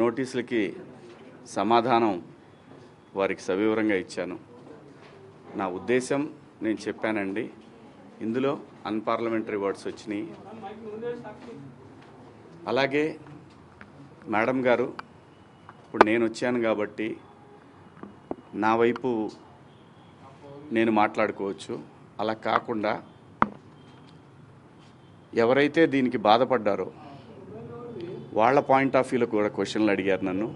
నోటీసులకి సమాధానం వారికి సవివరంగా ఇచ్చాను. నా ఉద్దేశం నేను చెప్పానండి. ఇందులో అన్పార్లమెంటరీ వర్డ్స్ వచ్చినాయి. అలాగే మేడం గారు, ఇప్పుడు నేను వచ్చాను కాబట్టి నా వైపు నేను మాట్లాడుకోవచ్చు. అలా కాకుండా ఎవరైతే దీనికి బాధపడ్డారో వాళ్ళ పాయింట్ ఆఫ్ వ్యూలో కూడా క్వశ్చన్లు అడిగారు. నన్ను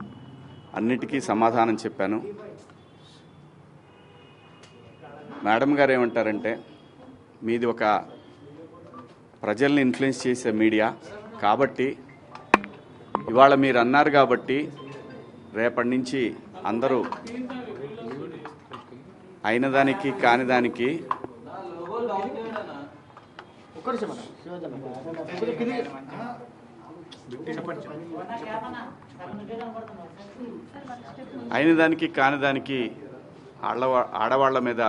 అన్నిటికీ సమాధానం చెప్పాను. మేడం గారు ఏమంటారంటే, మీది ఒక ప్రజల్ని ఇన్ఫ్లుయెన్స్ చేసే మీడియా కాబట్టి ఇవాళ మీరు అన్నారు కాబట్టి రేపటి నుంచి అందరూ అయిన దానికి కాని దానికి అయిన దానికి కాని దానికి ఆడవాళ్ల మీద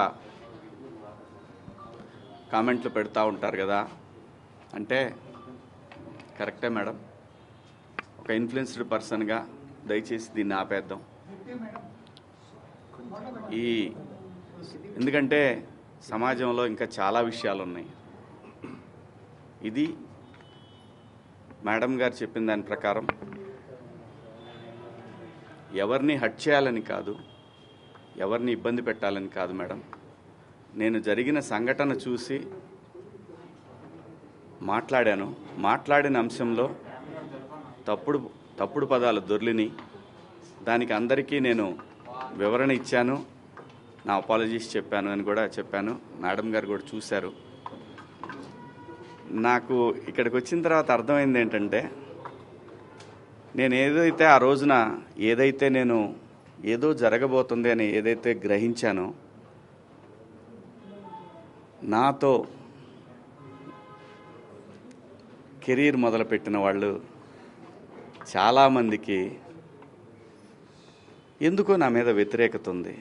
కామెంట్లు పెడతా ఉంటారు కదా. అంటే కరెక్టే మేడం, ఒక ఇన్ఫ్లుయెన్స్డ్ పర్సన్గా దయచేసి దీన్ని ఆపేద్దాం. ఎందుకంటే సమాజంలో ఇంకా చాలా విషయాలు ఉన్నాయి. ఇది మేడం గారు చెప్పిన దాని ప్రకారం ఎవరిని హర్ట్ చేయాలని కాదు, ఎవరిని ఇబ్బంది పెట్టాలని కాదు మేడం. నేను జరిగిన సంఘటన చూసి మాట్లాడిన అంశంలో తప్పుడు పదాలు దొర్లిని, దానికి అందరికీ నేను వివరణ ఇచ్చాను, నా అపాలజీస్ చెప్పాను అని కూడా చెప్పాను. మేడం గారు కూడా చూశారు. నాకు ఇక్కడికి వచ్చిన తర్వాత అర్థమైంది ఏంటంటే, నేను ఏదైతే ఆ రోజున నేను ఏదో జరగబోతుంది అని ఏదైతే గ్రహించానో, నాతో కెరీర్ మొదలుపెట్టిన వాళ్ళు చాలామందికి ఎందుకో నా మీద వ్యతిరేకత ఉంది.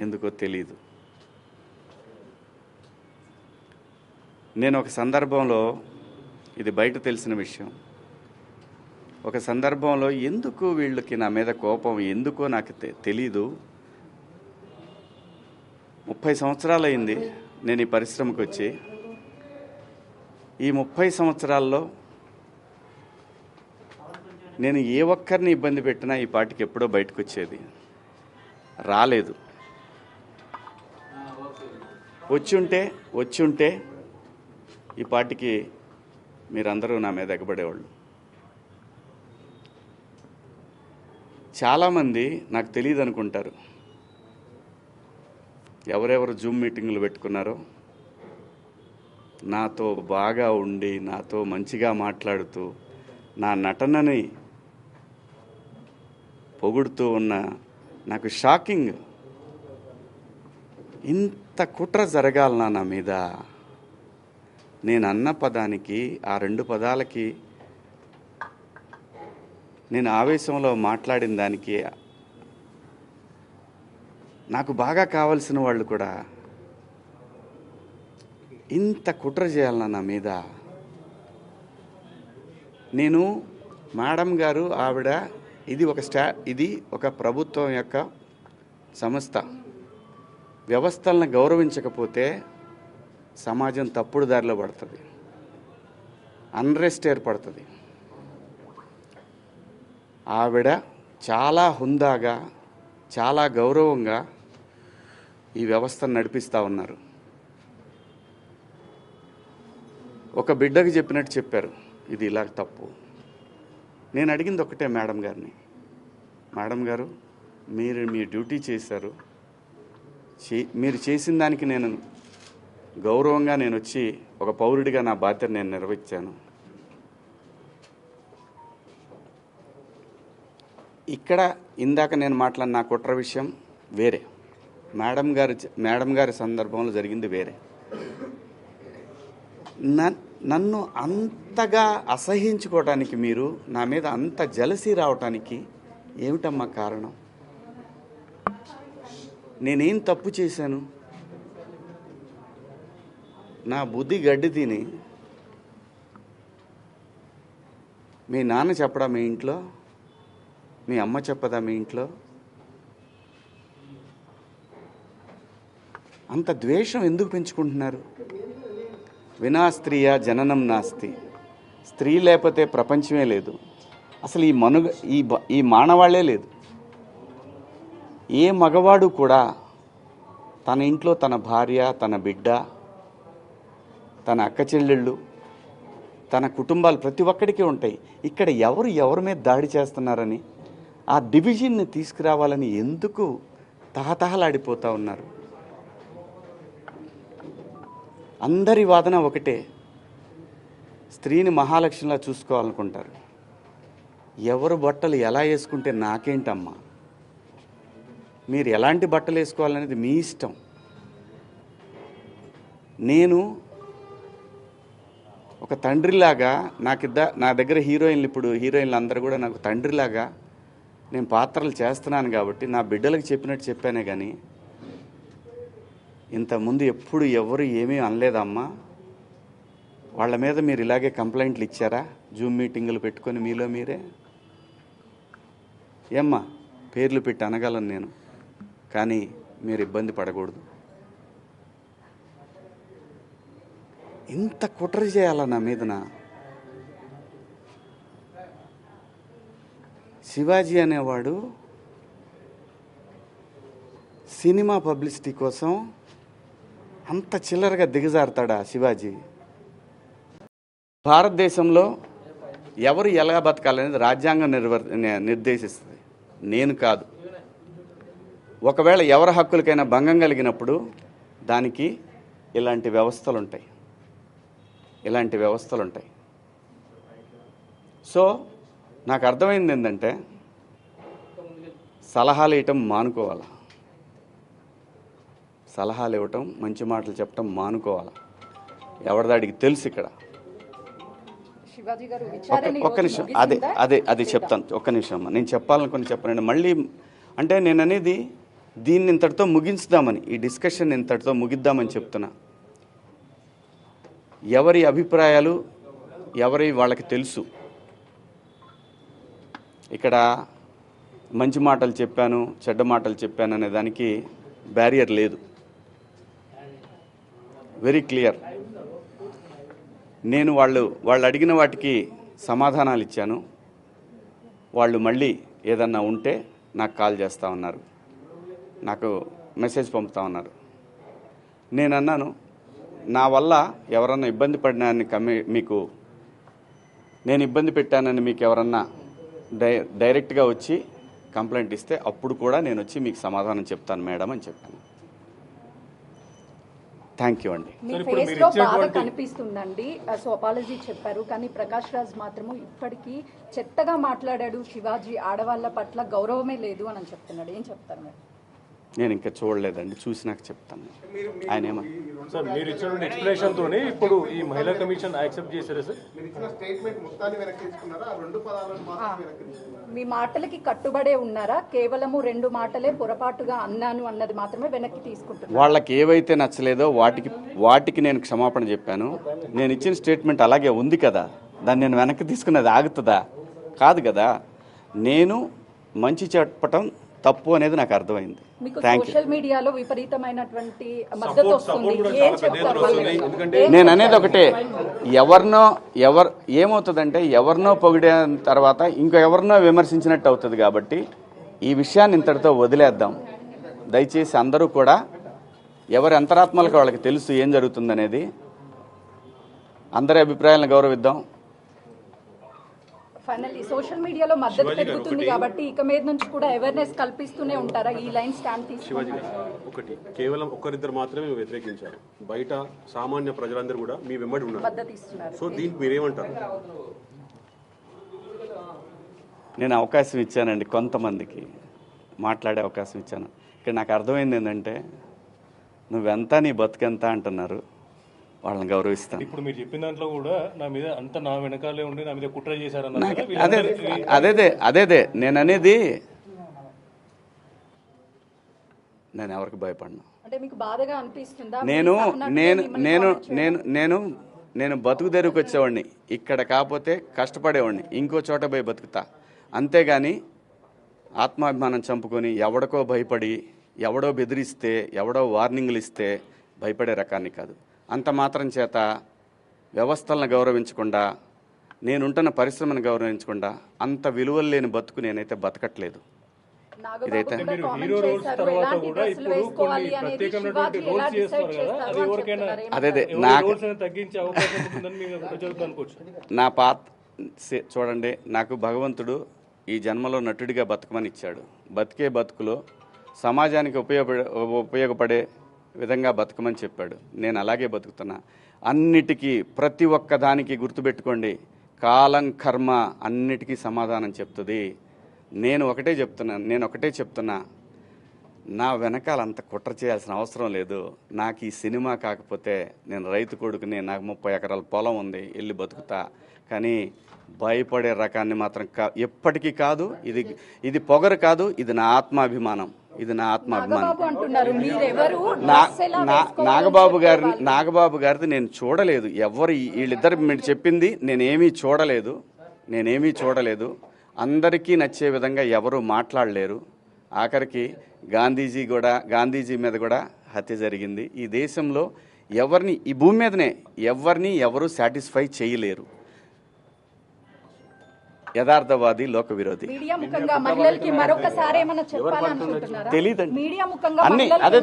ఎందుకో తెలీదు. నేను ఒక సందర్భంలో, ఇది బయట తెలిసిన విషయం, ఒక సందర్భంలో ఎందుకు వీళ్ళకి నా మీద కోపం ఎందుకో నాకు తెలీదు. 30 సంవత్సరాలు అయింది నేను ఈ పరిశ్రమకు వచ్చి. ఈ 30 సంవత్సరాల్లో నేను ఏ ఒక్కరిని ఇబ్బంది పెట్టినా ఈ పాటికి ఎప్పుడో బయటకు వచ్చేది. రాలేదు. వచ్చి ఉంటే ఈ పాటికి మీరందరూ నా మీద ఎగబడేవాళ్ళు. చాలామంది నాకు తెలియదు అనుకుంటారు. ఎవరెవరు జూమ్ మీటింగులు పెట్టుకున్నారో, నాతో బాగా ఉండి నాతో మంచిగా మాట్లాడుతూ నా నటనని పొగుడుతూ ఉన్న, నాకు షాకింగ్, ఇంత కుట్ర జరగాలనా నా మీద? నేను అన్న పదానికి, ఆ 2 పదాలకి, నేను ఆవేశంలో మాట్లాడిన దానికి నాకు బాగా కావలసిన వాళ్ళు కూడా ఇంత కుట్ర చేయాలనా నా మీద? నేను మేడం గారు, ఆవిడ, ఇది ఒక ప్రభుత్వం యొక్క సంస్థ. వ్యవస్థలను గౌరవించకపోతే సమాజం తప్పుడు దారిలో పడుతుంది, అన్రెస్ట్ ఏర్పడుతుంది. ఆవిడ చాలా హుందాగా, చాలా గౌరవంగా ఈ వ్యవస్థను నడిపిస్తూ ఉన్నారు. ఒక బిడ్డకి చెప్పినట్టు చెప్పారు, ఇది ఇలా తప్పు. నేను అడిగింది ఒకటే మేడం గారిని, మేడం గారు, మీరు మీ డ్యూటీ చేశారు, మీరు చేసిన దానికి నేను గౌరవంగా నేను వచ్చి ఒక పౌరుడిగా నా బాధ్యత నేను నిర్వహించాను. ఇక్కడ ఇందాక నేను మాట్లాడిన నా కుట్ర విషయం వేరే, మేడం గారి సందర్భంలో జరిగింది వేరే. నన్ను అంతగా అసహించుకోవటానికి, మీరు నా మీద అంత జలసీ రావటానికి ఏమిటమ్మా కారణం? నేనేం తప్పు చేశాను? నా బుద్ధి గడ్డి తిని మీ నాన్న చెప్పడా మీ ఇంట్లో మీ అమ్మ చెప్పదా మీ ఇంట్లో? అంత ద్వేషం ఎందుకు పెంచుకుంటున్నారు? వినా స్త్రీయా జననం నాస్తి. స్త్రీ లేకపోతే ప్రపంచమే లేదు. అసలు ఈ మానవాళ్లే లేదు. ఏ మగవాడు కూడా తన ఇంట్లో తన భార్య, తన బిడ్డ, తన అక్క చెల్లెళ్ళు, తన కుటుంబాలు ప్రతి ఒక్కడికి ఉంటాయి. ఇక్కడ ఎవరి మీద దాడి చేస్తున్నారని, ఆ డివిజన్ని తీసుకురావాలని ఎందుకు తహతహలాడిపోతూ ఉన్నారు? అందరి వాదన ఒకటే, స్త్రీని మహాలక్ష్మిలా చూసుకోవాలనుకుంటారు. ఎవరు బట్టలు ఎలా వేసుకుంటే నాకేంటమ్మా? మీరు ఎలాంటి బట్టలు వేసుకోవాలనేది మీ ఇష్టం. నేను ఒక తండ్రిలాగా నా దగ్గర హీరోయిన్లు అందరూ కూడా నాకు తండ్రిలాగా నేను పాత్రలు చేస్తున్నాను కాబట్టి నా బిడ్డలకు చెప్పినట్టు చెప్పానే కానీ ఇంతకుముందు ఎప్పుడు ఎవరు ఏమీ అనలేదమ్మా. వాళ్ళ మీద మీరు ఇలాగే కంప్లైంట్లు ఇచ్చారా? జూమ్ మీటింగులు పెట్టుకొని మీలో మీరే? ఏమ్మా, పేర్లు పెట్టి అనగలను నేను, కానీ మీరు ఇబ్బంది పడకూడదు. ఇంత కుట్ర చేయాలా నా మీదన? శివాజీ అనేవాడు సినిమా పబ్లిసిటీ కోసం అంత చిల్లరగా దిగజారుతాడా శివాజీ? భారతదేశంలో ఎవరు ఎలా బతకాలనేది రాజ్యాంగం నిర్దేశిస్తుంది, నేను కాదు. ఒకవేళ ఎవరి హక్కులకైనా భంగం కలిగినప్పుడు దానికి ఇలాంటి వ్యవస్థలు ఉంటాయి. సో నాకు అర్థమైంది ఏంటంటే, సలహాలు ఇవ్వటం మానుకోవాలి. సలహాలు ఇవ్వటం, మంచి మాటలు చెప్పటం మానుకోవాలి. ఎవరిదాడికి తెలుసు ఇక్కడ. ఒక్క నిమిషం, అదే చెప్తాను. ఒక్క నిమిషం అమ్మా, నేను చెప్పాలనుకుని చెప్పనండి. మళ్ళీ అంటే నేను అనేది దీన్ని ఇంతటితో ముగించుదామని, ఈ డిస్కషన్ ఇంతటితో ముగిద్దామని చెప్తున్నా. ఎవరి అభిప్రాయాలు వాళ్ళకి తెలుసు. ఇక్కడ మంచి మాటలు చెప్పాను, చెడ్డ మాటలు చెప్పాను అనే దానికి బ్యారియర్ లేదు. Very clear. నేను వాళ్ళు అడిగిన వాటికి సమాధానాలు ఇచ్చాను. వాళ్ళు మళ్ళీ ఏదన్నా ఉంటే నాకు కాల్ చేస్తూ ఉన్నారు, నాకు మెసేజ్ పంపుతా ఉన్నారు. నేను అన్నాను, నా వల్ల ఎవరన్నా ఇబ్బంది పడినాన్ని నేను ఇబ్బంది పెట్టానని మీకు ఎవరన్నా డైరెక్ట్గా వచ్చి కంప్లైంట్ ఇస్తే అప్పుడు కూడా నేను వచ్చి మీకు సమాధానం చెప్తాను మేడం అని చెప్పాను. థ్యాంక్ యూ అండి. మీ ఫేస్ లో బాధ కనిపిస్తుందండి. సో అపాలజీ చెప్పారు, కానీ ప్రకాష్ రాజ్ మాత్రము ఇప్పటికీ చెత్తగా మాట్లాడాడు. శివాజీ ఆడవాళ్ళ పట్ల గౌరవమే లేదు అని చెప్తున్నాడు. ఏం చెప్తారు మీరు? నేను ఇంకా చూడలేదండి, చూసినాక చెప్తాను. ఆయన సార్ మీరు ఇచ్చిన ఎక్స్ప్లెనేషన్ తోనే ఇప్పుడు ఈ మహిళా కమిషన్ యాక్సెప్ట్ చేశారా సార్? మీ మాటలకి కట్టుబడే ఉన్నారా? కేవలము 2 మాటలే పొరపాటుగా అన్నాను అన్నది మాత్రమే వెనక్కి తీసుకుంటున్నారు. వాళ్ళకి ఏవైతే నచ్చలేదో వాటికి నేను క్షమాపణ చెప్పాను. నేను ఇచ్చిన స్టేట్మెంట్ అలాగే ఉంది కదా, దాన్ని నేను వెనక్కి తీసుకున్నది ఆగుతుందా? కాదు కదా. నేను మంచి చెప్పటం తప్పు అనేది నాకు అర్థమైంది. సోషల్ మీడియాలో విపరీతమైనటువంటి మద్దతు వస్తుంది. నేను అనేది ఒకటే, ఏమవుతుందంటే ఎవరినో పొగిడిన తర్వాత ఇంకో ఎవరినో విమర్శించినట్టు అవుతుంది. కాబట్టి ఈ విషయాన్ని ఇంతటితో వదిలేద్దాం. దయచేసి అందరూ కూడా ఎవరి అంతరాత్మలకు వాళ్ళకి తెలుసు ఏం జరుగుతుందనేది. అందరి అభిప్రాయాలను గౌరవిద్దాం. ఫైనల్లీ సోషల్ మీడియాలో మద్దతు పెరుగుతుంది కాబట్టి ఇక మీద నుంచి కూడా అవేర్నెస్ కల్పిస్తూనే ఉంటారా? ఈ లైన్ స్టాండ్ తీసుకుని ఒకటి కేవలం ఒకరిద్దరు మాత్రమే వ్యతిరేకించారు, బయట సామాన్య ప్రజలందరూ కూడా మీ వెంబడి ఉన్నారు, మద్దతు ఇస్తున్నారు. సో దీనికి మీరేమంటారు? నేను అవకాశం ఇచ్చానండి, కొంతమందికి మాట్లాడే అవకాశం ఇచ్చాను. ఇక్కడ నాకు అర్థమైంది ఏంటంటే, నువ్వెంత నీ బతుకెంత అంటున్నారు, వాళ్ళని గౌరవిస్తాను. ఇప్పుడు మీరు చెప్పిన దాంట్లో కూడా నా వెనకాలే ఉండి నా మీద కుట్ర చేశారన్న అదే నేను అనేది. నేను ఎవరికి భయపడను. నేను బతుకు తెరువుకి వచ్చేవాడిని, ఇక్కడ కాకపోతే కష్టపడేవాడిని, ఇంకో చోట పోయి బతుకుతా. అంతేగాని ఆత్మాభిమానం చంపుకొని ఎవడికో భయపడి ఎవడో బెదిరిస్తే ఎవడో వార్నింగ్లు ఇస్తే భయపడే రకాన్ని కాదు. అంత మాత్రం చేత వ్యవస్థలను గౌరవించకుండా, నేనుంటున్న పరిశ్రమను గౌరవించకుండా అంత విలువలు లేని బతుకు నేనైతే బతకట్లేదు. ఇదైతే అదే నాకు నా చూడండి, నాకు భగవంతుడు ఈ జన్మలో నటుడిగా బతకమని ఇచ్చాడు. బతికే బతుకులో సమాజానికి ఉపయోగపడే విధంగా బతకమని చెప్పాడు. నేను అలాగే బతుకుతున్నా. అన్నిటికీ ప్రతి ఒక్క దానికి గుర్తుపెట్టుకోండి, కాలం కర్మ అన్నిటికీ సమాధానం చెప్తుంది. నేను ఒకటే చెప్తున్నా, నా వెనకాల అంత కుట్ర చేయాల్సిన అవసరం లేదు. నాకు ఈ సినిమా కాకపోతే నేను రైతు కొడుకుని, నాకు 30 ఎకరాల పొలం ఉంది, వెళ్ళి బతుకుతా. కానీ భయపడే రకాన్ని మాత్రం ఎప్పటికీ కాదు. ఇది పొగరు కాదు, ఇది నా ఆత్మాభిమానం. ఇది నా ఆత్మాభిమానం. నాగబాబు గారిది నేను చూడలేదు. ఎవరు వీళ్ళిద్దరు మీరు చెప్పింది నేనేమీ చూడలేదు. అందరికీ నచ్చే విధంగా ఎవరు మాట్లాడలేరు. ఆఖరికి గాంధీజీ మీద కూడా హత్య జరిగింది. ఈ దేశంలో ఎవరిని, ఈ భూమి మీదనే ఎవరు సాటిస్ఫై చేయలేరు. యథార్థవాది, లోక విరోధి. మీడియా ముఖంగా మహిళలకి మరొకసారి ఏమైనా చెప్పాలనుకుంటున్నారా? తెలియదండి మీడియా ముఖంగా అన్ని అదే